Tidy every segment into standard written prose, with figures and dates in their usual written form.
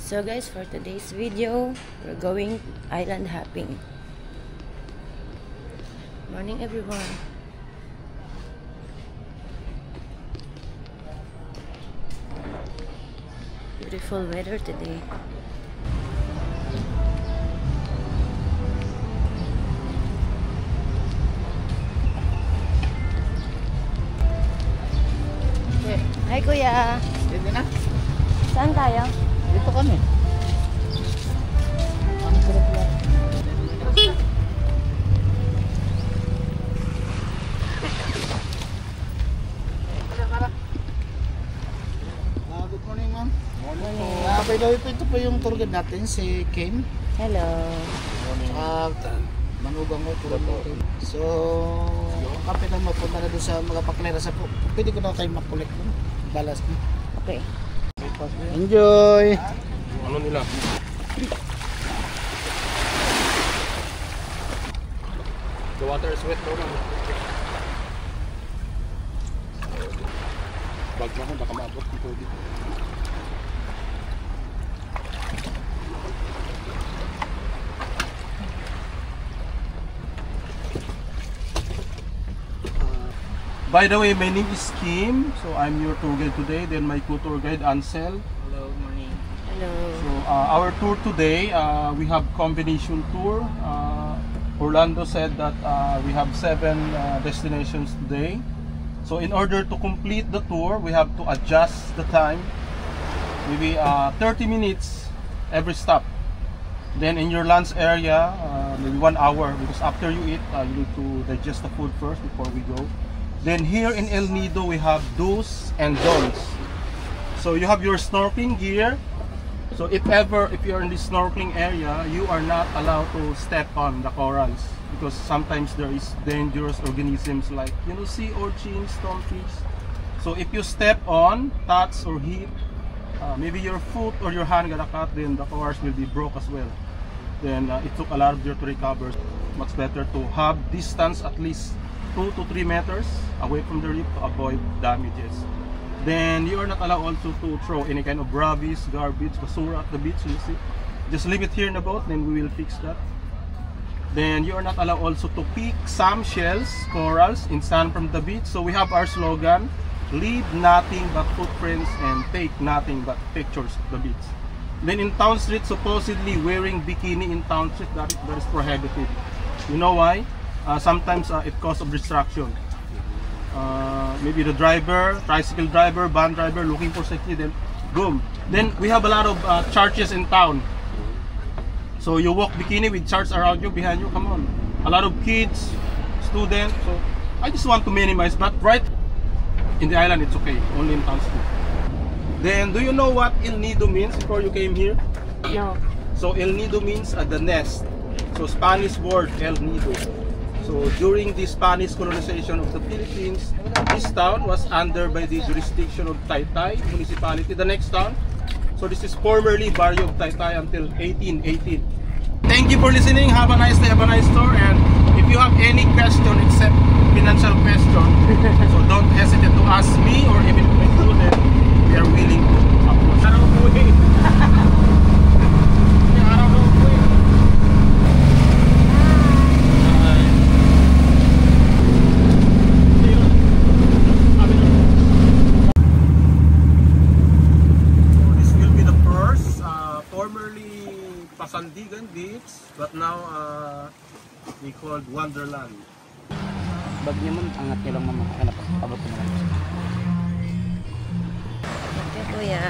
So guys, for today's video, we're going island hopping. Morning everyone. Beautiful weather today. Okay. Hi kuya. Dito na. Saan tayo? Dito kami. Ang sarap lang. Good morning, ma'am. Morning. By the way, ito po yung tour guide natin, si Ken. Hello. Manugang mo, tour natin. So, kapit lang mapunta na doon sa mga paklera sa po. Pwede ko na kayo makulik mo. Balas mo. Okay. Enjoy! Ano nila? The water is wet daw lang. Bag mo kung baka maabot kung pwede. By the way, my name is Kim. So I'm your tour guide today. Then my co-tour guide Ansel. Hello, morning. Hello. So our tour today, we have combination tour. Orlando said that we have 7 destinations today. So in order to complete the tour, we have to adjust the time. Maybe 30 minutes every stop. Then in your lunch area, maybe 1 hour, because after you eat, you need to digest the food first before we go. Then here in El Nido, we have do's and don'ts. So you have your snorkeling gear. So if you're in this snorkeling area, you are not allowed to step on the corals because sometimes there is dangerous organisms like, you know, sea urchins, stonefish. So if you step on, touch or hit, maybe your foot or your hand got cut, then the corals will be broke as well. Then it took a lot of years to recover. Much better to have distance at least 2 to 3 meters away from the reef to avoid damages. Then you are not allowed also to throw any kind of rubbish, garbage, basura at the beach. You see, just leave it here in the boat, then we will fix that. Then you are not allowed also to pick some shells, corals in sand from the beach. So we have our slogan: leave nothing but footprints and take nothing but pictures of the beach. Then in town street, supposedly wearing bikini in town street, that is prohibited. You know why? Sometimes it causes distraction. Maybe the driver, tricycle driver, van driver looking for safety, then boom. Then we have a lot of churches in town. So you walk bikini with church around you, behind you, come on. A lot of kids, students. So I just want to minimize, but right in the island it's okay, only in town street. Then do you know what El Nido means before you came here? No. So El Nido means the nest. So Spanish word El Nido. So during the Spanish colonization of the Philippines, this town was under by the jurisdiction of Taytay municipality, the next town. So this is formerly Barrio of Taytay until 1818. Thank you for listening. Have a nice day, have a nice tour. And if you have any question except financial question, so don't hesitate to ask me or even my student. We are willing to approach. Pasandigan Beach, but now we called Wonderland. Bag niya man, angat niya lang naman. Hanap, abot ko naman. Okay kuya.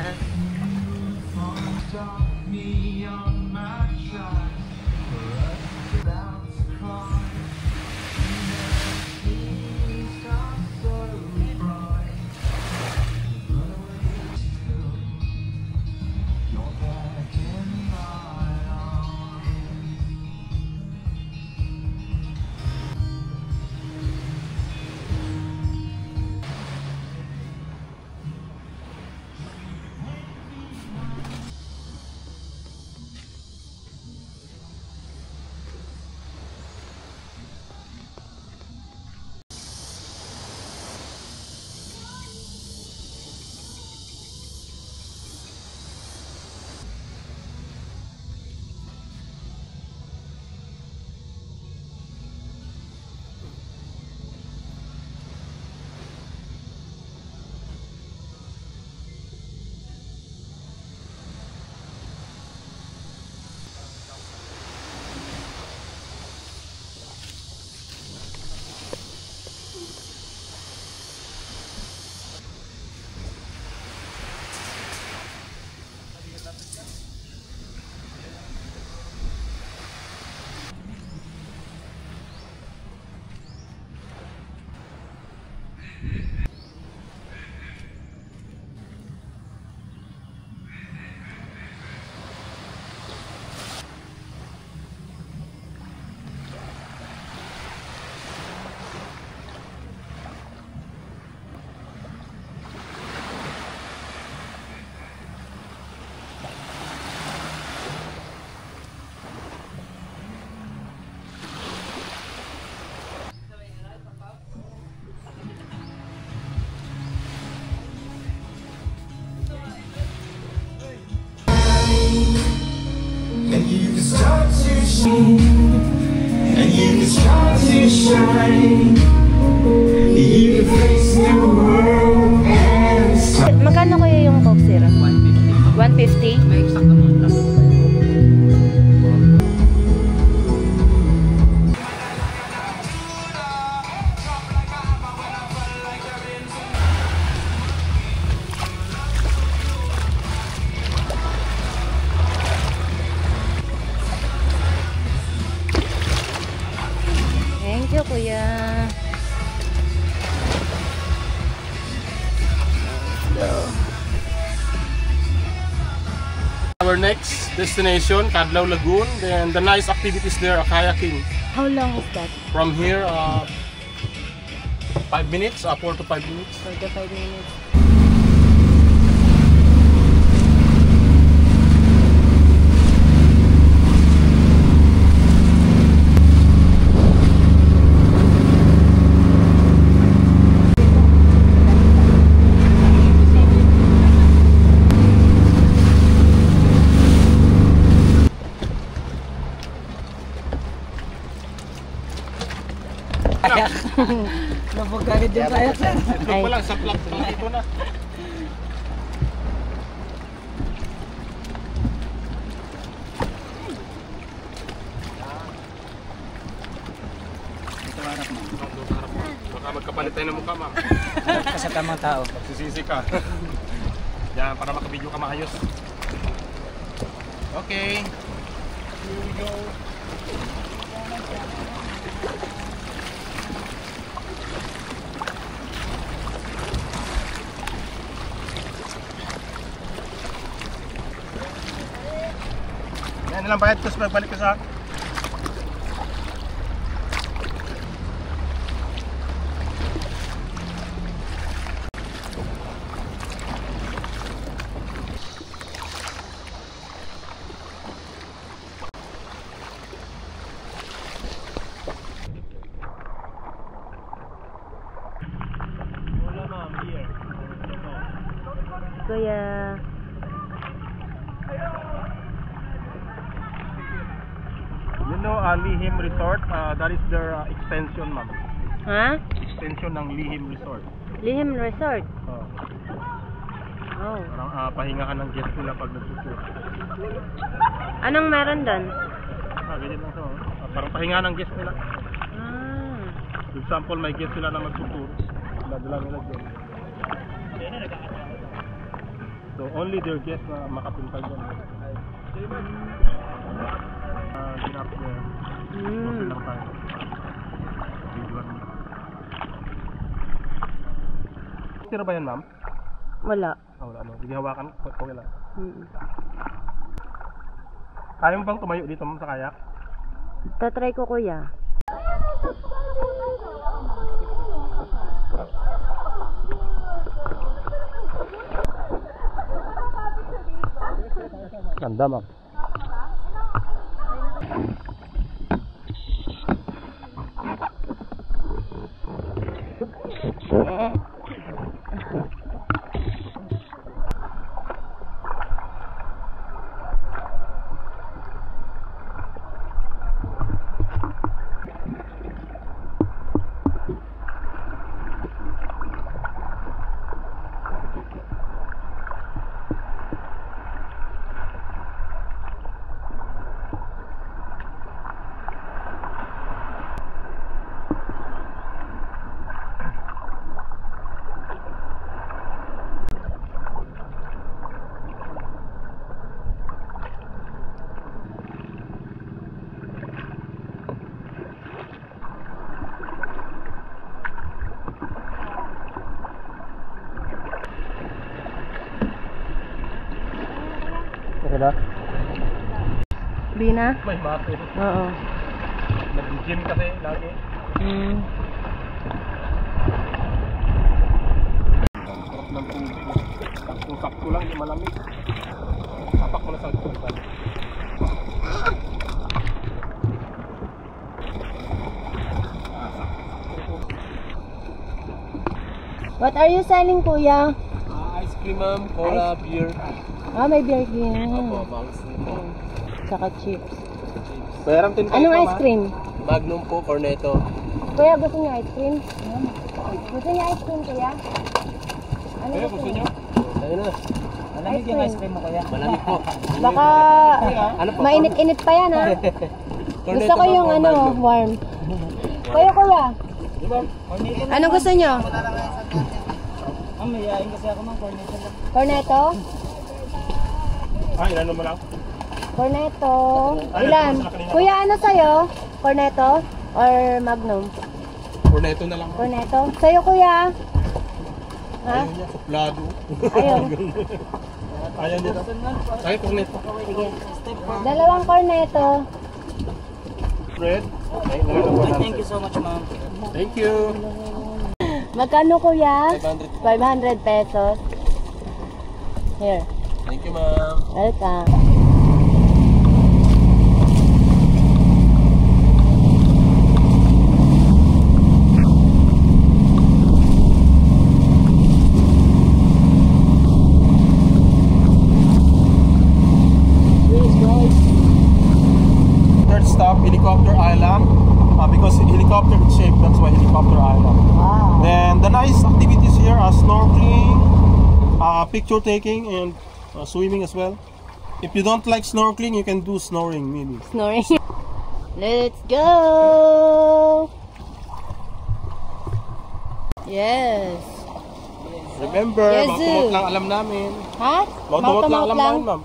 you can start to shine, and you can start to shine. You can face the world and start. Magkano kaya yung Coke Zero? 150. 150? May exact amount lang. Thank you, kuya. Our next destination, Cadlaw Lagoon. Then the nice activities there are kayaking. How long is that? From here, 5 minutes, 4 to 5 minutes. 4 to 5 minutes. Nabugagad din tayo, sir. Ito pa lang, sa plug dito na. Baka magkapalit tayo ng mukha, ma'am. Sa tamang tao. Magsisisi ka. Yan, para makabidyo ka maayos. Okay. Here we go. Yan lang bayad, tapos magbalik ka sa Kuya. You know, Lihim Resort, that is their extension, ma'am. Ha? Extension ng Lihim Resort. Lihim Resort. Oh, Oh. parang pahingahan ng guest nila pag nagtutur. Anong meron doon? Ganyan lang to. Parang pahingahan ng guest nila. Ah. For example, may guest sila na magtutur. Dadala nila dyan. So, only their guests na makapunta dyan. Get up there. Okay lang tayo. Videoan mo. Tira ba yan, ma'am? Wala. Wala mo. Hindi hawakan. Okay lang. Kaya mo bang tumayo dito, ma'am, sa kayak? Tatry ko, kuya. Ganda, ma'am. Okay na? Bina? May muscle. Oo. Nag-gym kasi lagi. Sarap ng tubig. Sakto lang, di malamig. Tapak mo na sa tubig. What are you selling, kuya? Ice cream, ma'am, cola, beer. Ah, may beer king. Opo, bangs. saka chips. Meron din kayo Anong pa, ice cream? Magnum po, Cornetto. Kuya, gusto niyo ice cream? Gusto niyo ice cream, kuya? Ano Kuya, gusto gusto niyo? nyo? Ayun na. Malamig yung ice cream mo kuya. Malamig po. Baka Ano po? mainit-init pa yan, ha? Gusto Cornetto ko ba yung o ano, Magnum? warm. Kuya, kuya. Diba? Anong gusto niyo? May yain kasi ako ng cornetto lang. Cornetto? Ah, ilan mo lang? Cornetto. Ilan? Kuya, ano sa'yo? Cornetto or Magnum? Cornetto na lang. Cornetto. Sa'yo, kuya? Ha? Ayaw niya, suplado. Ayaw. Ayaw niya. Ay, Cornetto. Sige. Dalawang cornetto. Bread. Okay, Thank you so much ma'am. Thank you. Magkano, kuya? 500. 500 pesos. Here. Thank you, ma'am. Welcome. Third stop, Helicopter Island. Because helicopter is shaped, that's why Helicopter Island. Wow. Then the nice activities here are snorkeling, picture taking, and swimming as well. If you don't like snorkeling, you can do snoring maybe. Snoring. Let's go! Yes. Remember, Yes, mautumot lang alam namin. Ha? Mautumot lang alam namin, ma'am.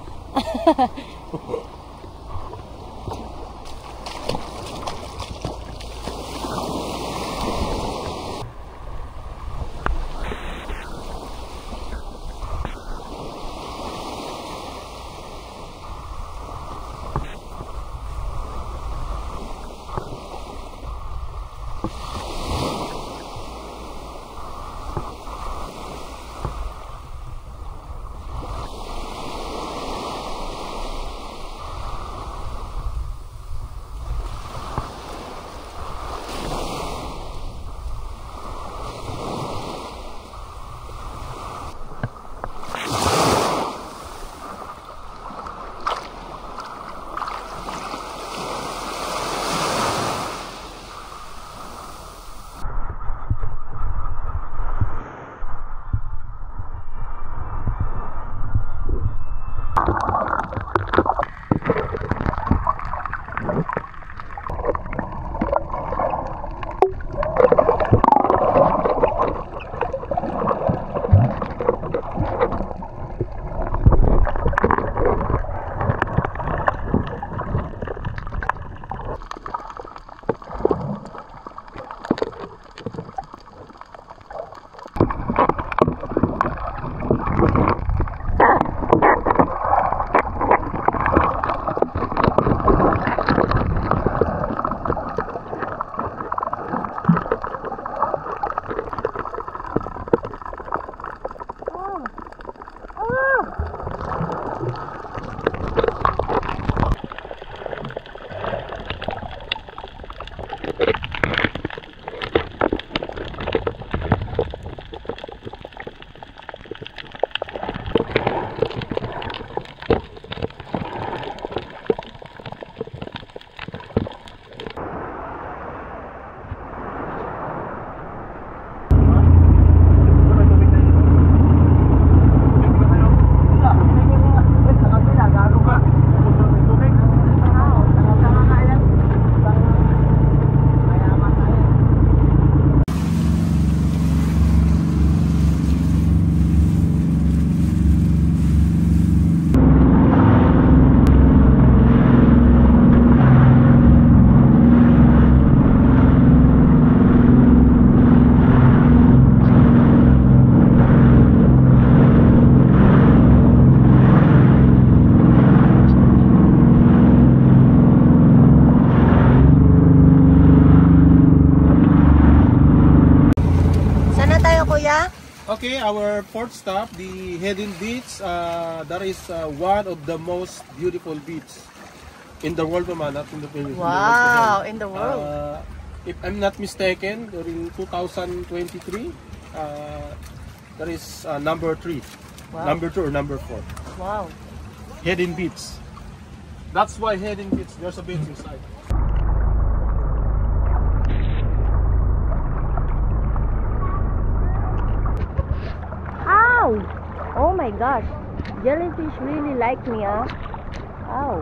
Okay, our fourth stop, the Hedin Beach. That is one of the most beautiful beaches in the world, naman, not in the Philippines. Wow, in the world. If I'm not mistaken, during 2023, that is number 3, Wow. number 2 or number 4. Wow. Hedin Beach. That's why heading kits, there's a bit inside. Ow! Oh my gosh. Jellyfish really like me, ah. Ow.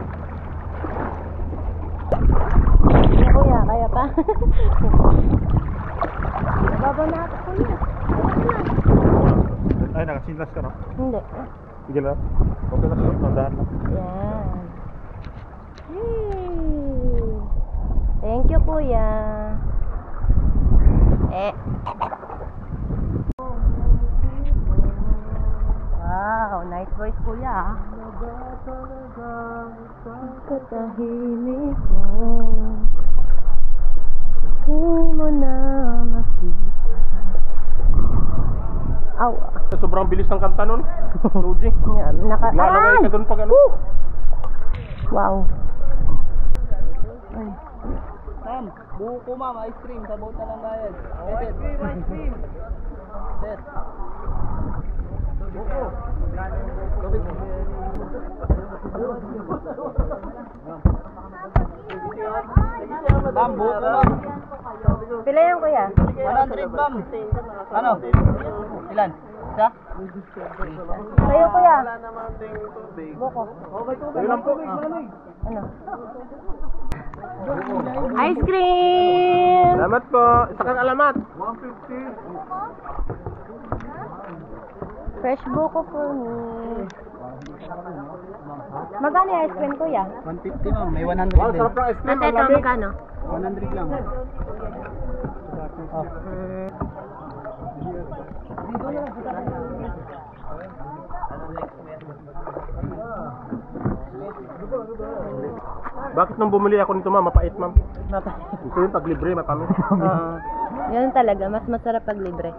Hindi, kuya, kaya pa. Baba na ako, kuya. Ay, nakasinlas ka, no? Hindi. Sige lang. Okay lang, tandaan lang. Yan. Yay! Thank you, kuya. Wow, nice voice, kuya. Katahimik mo, hindi mo na makita. Aw. Sobrang bilis ng kanta nun. Luigi. Lalaway ka dun pag ano. Wow. Ay. Ma'am, buko ma'am, ice cream. Sa boat na lang bayad. Ice cream. Set. Buko. Ma'am, buko ma'am. Pila yan, kuya? 100 ma'am. Ano? Ilan? Isa? Kayo, kuya? Buko. Ayun lang po. Ano? Ice cream! Salamat po. Isa kang alamat. Fresh buko for me. Magkano yung ice cream, kuya? 150 ma'am, may 100 Wow, din. sarap ng ice cream. At ito, magkano? 100 lang. Bakit nung bumili ako nito, ma'am? Mapait, ma'am. Gusto yung pag libre, matamis. Yun talaga, mas masarap pag libre.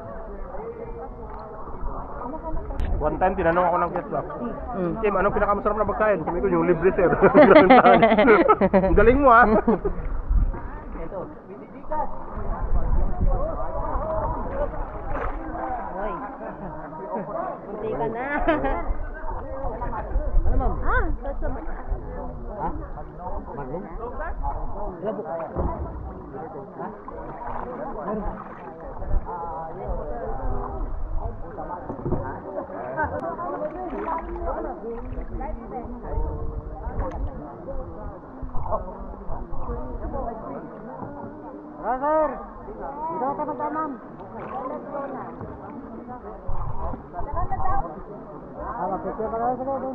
One time, tinanong ako ng ketchup. Kim, anong pinakamasarap na pagkain? Sabi ko, yung libre, sir. Ang galing mo, ha? Hoy. Kunti ka na. Ano, ma'am? Sasama. Ha? Marlon? Labo. Ha? Sir, dito ka magtamam. Picture ka lang sa doon.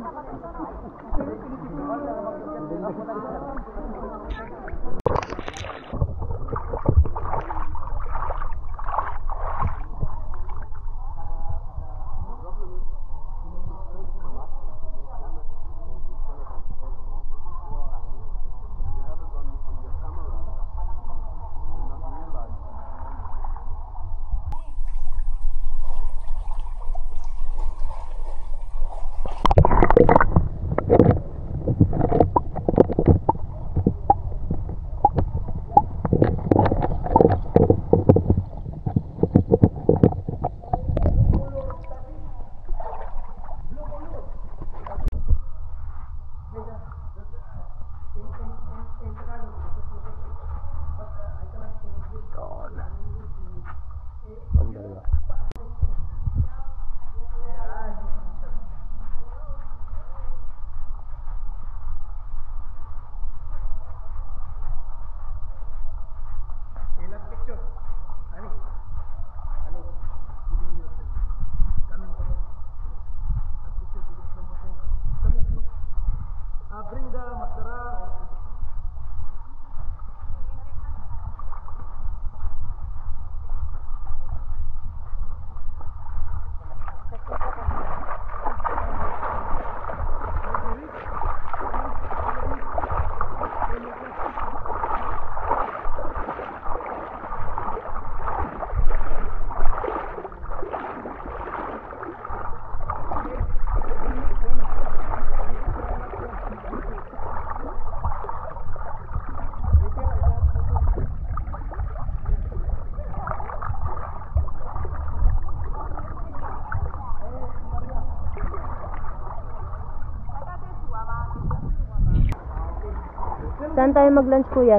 Saan tayo mag-lunch kuya?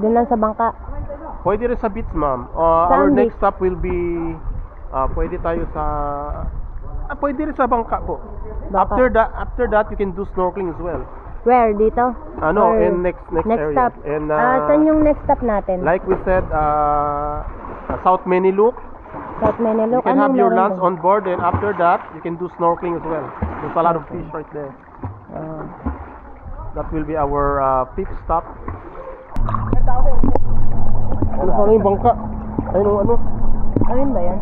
Doon lang sa bangka. Pwede rin sa beach, ma'am. Our Saan next stop will be, pwede tayo sa, pwede rin sa bangka po. Bangka. After that, you can do snorkeling as well. Where? Dito? Ano, Or in next area. stop. And, Saan yung next stop natin? like we said, South Maniluk. South Maniluk. You can have your meron lunch doon? on board, and after that, you can do snorkeling as well. There's a lot of fish right there. That will be our fifth stop. Ano yung bangka? Ayun, ano? Ayun ba yan?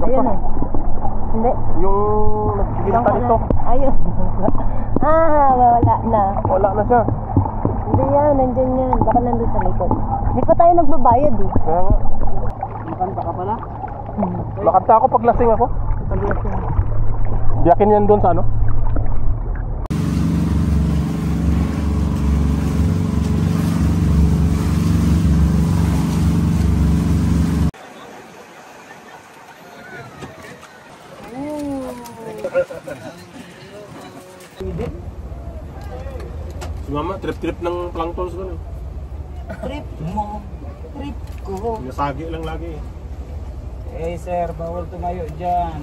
Ayun o. Hindi. Yung nagsiginta ito. Ayun. Wala na. Wala na siya. Hindi yan, nandyan yan. Baka nandun sa likod. Hindi pa tayo nagbabayad eh. Kaya nga. Makanta ka pala? Makanta ako pag lasing ako. Biyakin yan doon sa ano? Si mama, trip-trip ng planktons ko. Trip mo. Trip ko. Nasagi lang lagi. Eh sir, bawal tumayo dyan.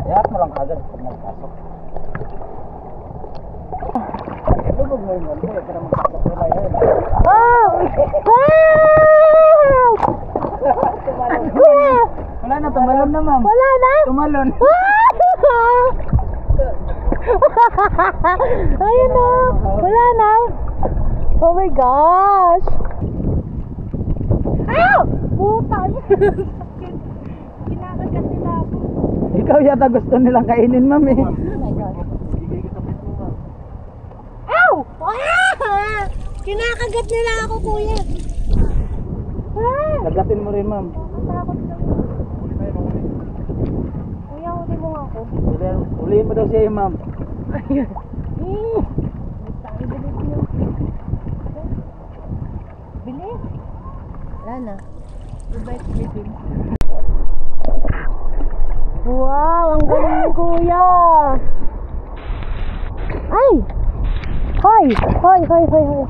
Ihat mo lang agad pag nagpasok. Lubog mo yun, kaya ka na magpasok. Wala na, tumalon na ma'am. Wala na? Tumalon. Ayun na. Wala na. Oh my gosh. Ow! Butan. Kinakagat nila ako. Ikaw yata gusto nilang kainin ma'am eh. Oh my God. Ow! Ah! Kinakagat nila ako, kuya. Ah! Lagatin mo rin ma'am. Ang takot lang. Kuya, huli mo ako. Ulihin mo daw siya ma'am. Ayun. Bilis mo. Bilis. Wala na. Goodbye, Philippines. Wow, ang galing ni kuya. Ay! Hoy! Hoy, hoy, hoy, hoy.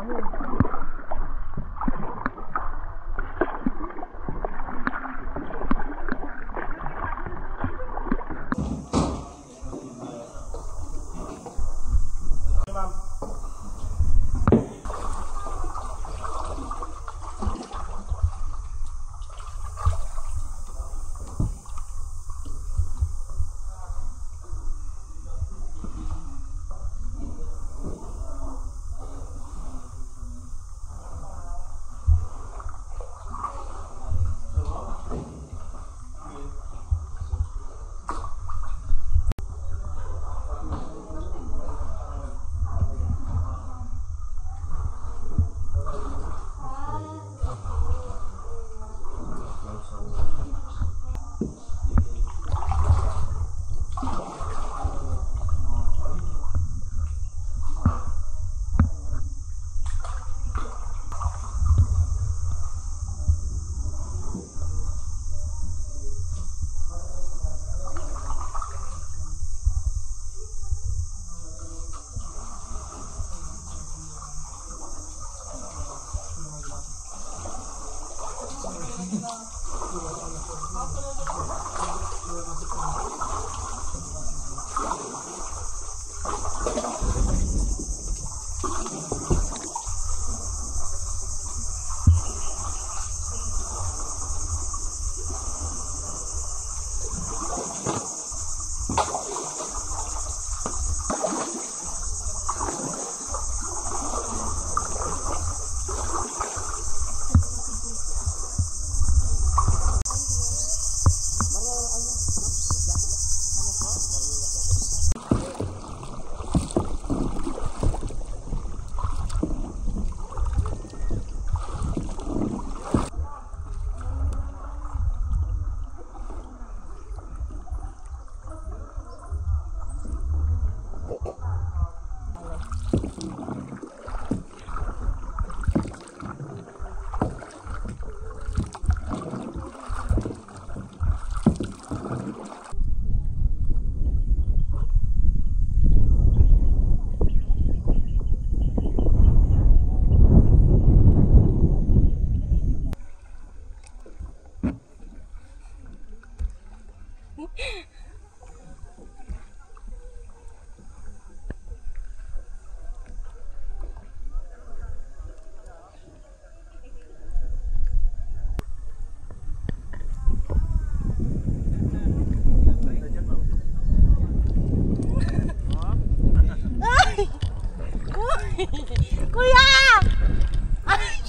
namin. Kuya! Ay!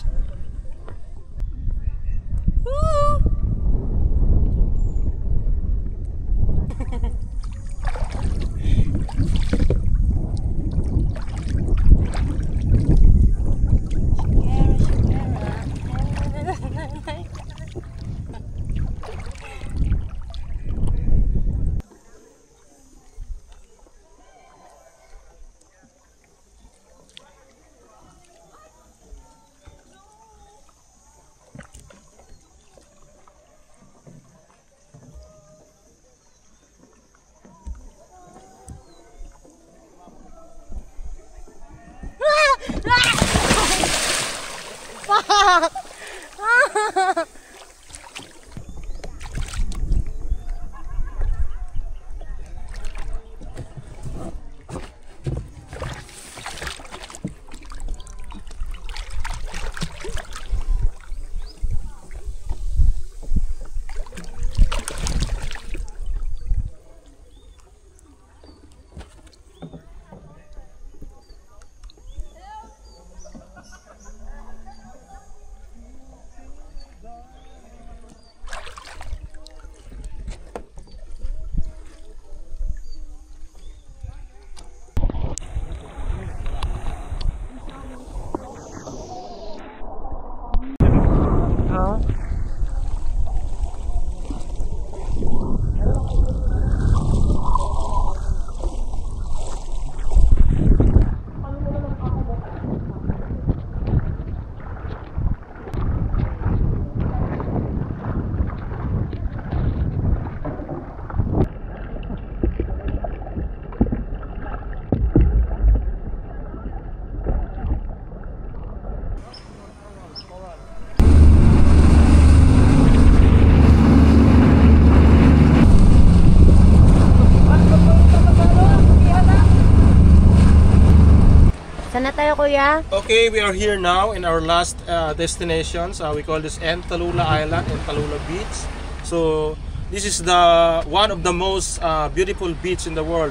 kuya. Okay, we are here now in our last destinations. We call this Talula Island and Talula Beach. So this is the one of the most beautiful beach in the world.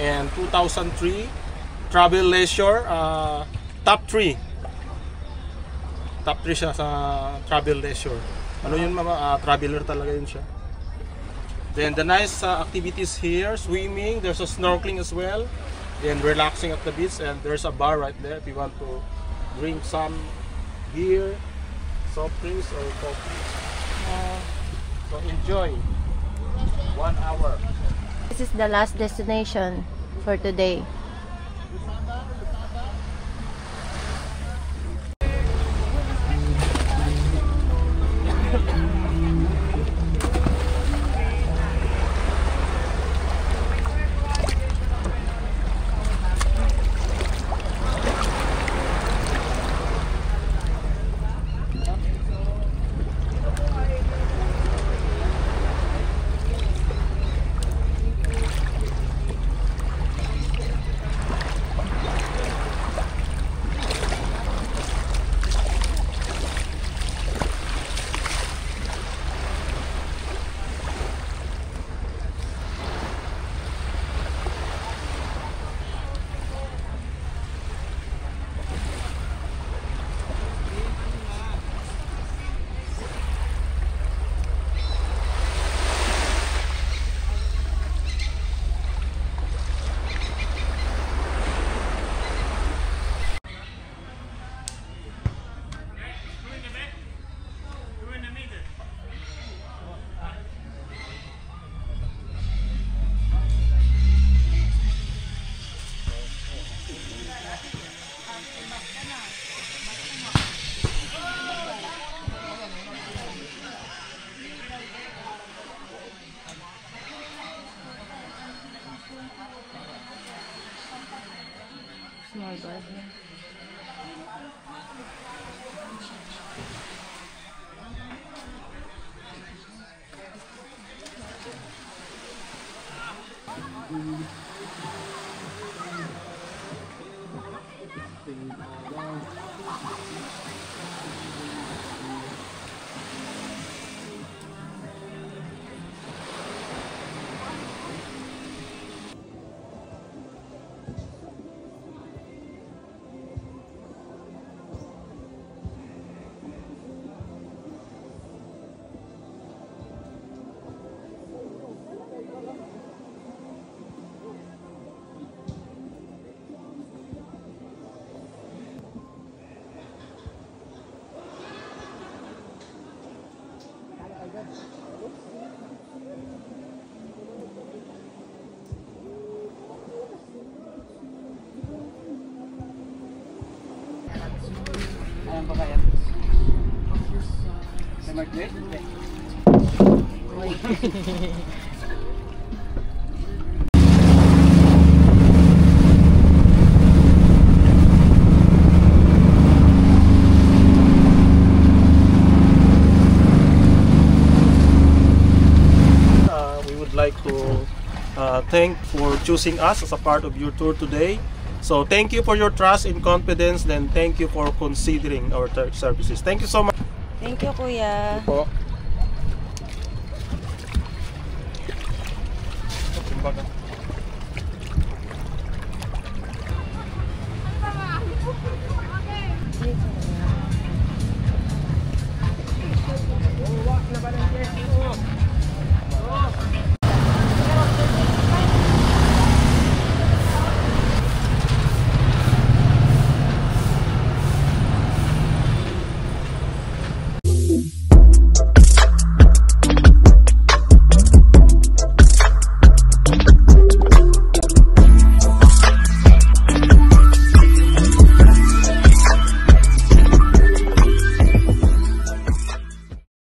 And 2003 Travel Leisure top 3 siya sa Travel Leisure. Ano yun mama? Traveler talaga yun siya. Then the nice activities here, swimming, there's a snorkeling as well. Then relaxing at the beach, and there's a bar right there if you want to drink some beer, soft drinks or coffee. So enjoy 1 hour. This is the last destination for today. Ayan pa kaya? Sa Margaret? We would like to thank for choosing us as a part of your tour today. So thank you for your trust and confidence, then thank you for considering our services. Thank you so much. Thank you, kuya. Po. Kumbaga.